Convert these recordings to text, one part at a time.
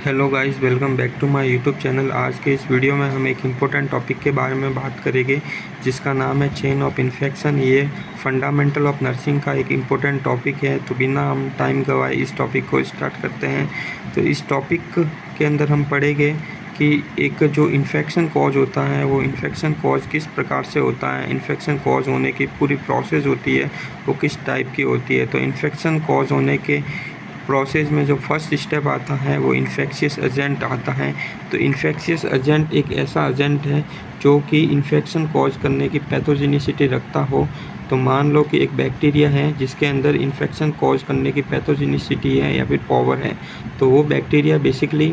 Hello guys, welcome back to my YouTube channel. आज के इस वीडियो में हम एक इम्पोर्टेंट टॉपिक के बारे में बात करेंगे जिसका नाम है चेन ऑफ इन्फेक्शन। ये फंडामेंटल ऑफ नर्सिंग का एक इम्पोर्टेंट टॉपिक है। तो बिना हम टाइम गवाए इस टॉपिक को स्टार्ट करते हैं। तो इस टॉपिक के अंदर हम पढ़ेंगे कि एक जो इन्फेक्शन कॉज होता है वो इन्फेक्शन कॉज किस प्रकार से होता है, इन्फेक्शन कॉज होने की पूरी प्रोसेस होती है वो किस टाइप की होती है। तो इन्फेक्शन कॉज होने के प्रोसेस में जो फर्स्ट स्टेप आता है वो इन्फेक्शियस एजेंट आता है। तो इन्फेक्शियस एजेंट एक ऐसा एजेंट है जो कि इन्फेक्शन कॉज करने की पैथोजेनिसिटी रखता हो। तो मान लो कि एक बैक्टीरिया है जिसके अंदर इन्फेक्शन कॉज करने की पैथोजेनिसिटी है या फिर पावर है, तो वो बैक्टीरिया बेसिकली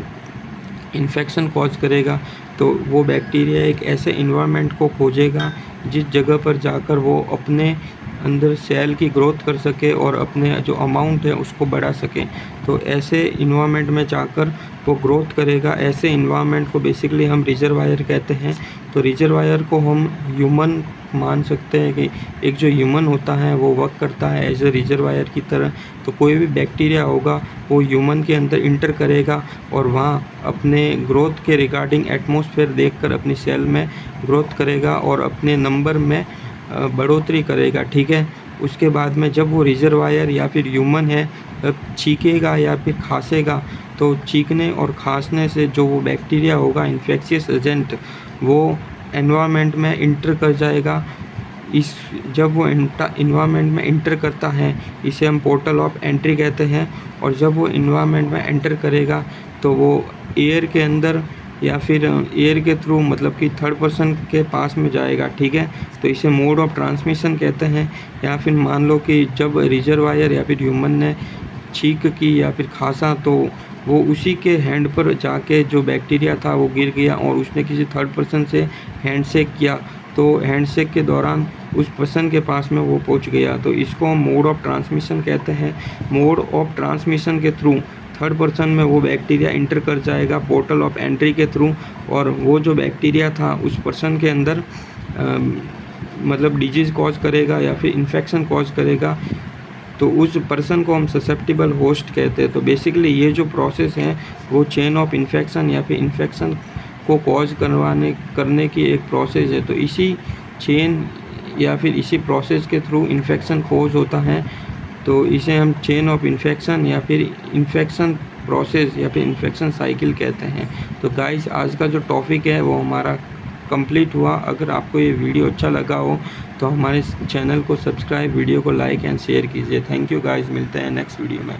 इन्फेक्शन कॉज करेगा। तो वो बैक्टीरिया एक ऐसे इन्वायरमेंट को खोजेगा जिस जगह पर जाकर वो अपने अंदर सेल की ग्रोथ कर सके और अपने जो अमाउंट है उसको बढ़ा सके। तो ऐसे इन्वायरमेंट में जाकर वो ग्रोथ करेगा। ऐसे इन्वायरमेंट को बेसिकली हम रिजर्वायर कहते हैं। तो रिजर्वायर को हम ह्यूमन मान सकते हैं कि एक जो ह्यूमन होता है वो वर्क करता है एज ए रिजर्वायर की तरह। तो कोई भी बैक्टीरिया होगा वो ह्यूमन के अंदर इंटर करेगा और वहाँ अपने ग्रोथ के रिगार्डिंग एटमॉस्फेयर देखकर अपनी सेल में ग्रोथ करेगा और अपने नंबर में बढ़ोतरी करेगा, ठीक है। उसके बाद में जब वो रिजर्वायर या फिर ह्यूमन है छींकेगा या फिर खांसेगा, तो छींकने और खांसने से जो वो बैक्टीरिया होगा इन्फेक्शियस एजेंट वो एनवायरनमेंट में इंटर कर जाएगा। इस जब वो इन्वायरमेंट में इंटर करता है इसे हम पोर्टल ऑफ एंट्री कहते हैं। और जब वो इन्वायरमेंट में एंटर करेगा तो वो एयर के अंदर या फिर एयर के थ्रू मतलब कि थर्ड पर्सन के पास में जाएगा, ठीक है। तो इसे मोड ऑफ ट्रांसमिशन कहते हैं। या फिर मान लो कि जब रिजर्वायर या फिर ह्यूमन ने छींक की या फिर खांसा तो वो उसी के हैंड पर जाके जो बैक्टीरिया था वो गिर गया और उसने किसी थर्ड पर्सन से हैंडशेक किया, तो हैंडशेक के दौरान उस पर्सन के पास में वो पहुंच गया। तो इसको हम मोड ऑफ ट्रांसमिशन कहते हैं। मोड ऑफ ट्रांसमिशन के थ्रू थर्ड पर्सन में वो बैक्टीरिया इंटर कर जाएगा पोर्टल ऑफ एंट्री के थ्रू, और वो जो बैक्टीरिया था उस पर्सन के अंदर मतलब डिजीज़ कॉज करेगा या फिर इन्फेक्शन कॉज करेगा। तो उस पर्सन को हम ससेप्टिबल होस्ट कहते हैं। तो बेसिकली ये जो प्रोसेस है वो चेन ऑफ इन्फेक्शन या फिर इन्फेक्शन को कॉज करने की एक प्रोसेस है। तो इसी चेन या फिर इसी प्रोसेस के थ्रू इन्फेक्शन कॉज होता है। तो इसे हम चेन ऑफ इन्फेक्शन या फिर इन्फेक्शन प्रोसेस या फिर इन्फेक्शन साइकिल कहते हैं। तो गाइस, आज का जो टॉपिक है वो हमारा कंप्लीट हुआ। अगर आपको ये वीडियो अच्छा लगा हो तो हमारे चैनल को सब्सक्राइब, वीडियो को लाइक एंड शेयर कीजिए। थैंक यू गाइस, मिलते हैं नेक्स्ट वीडियो में।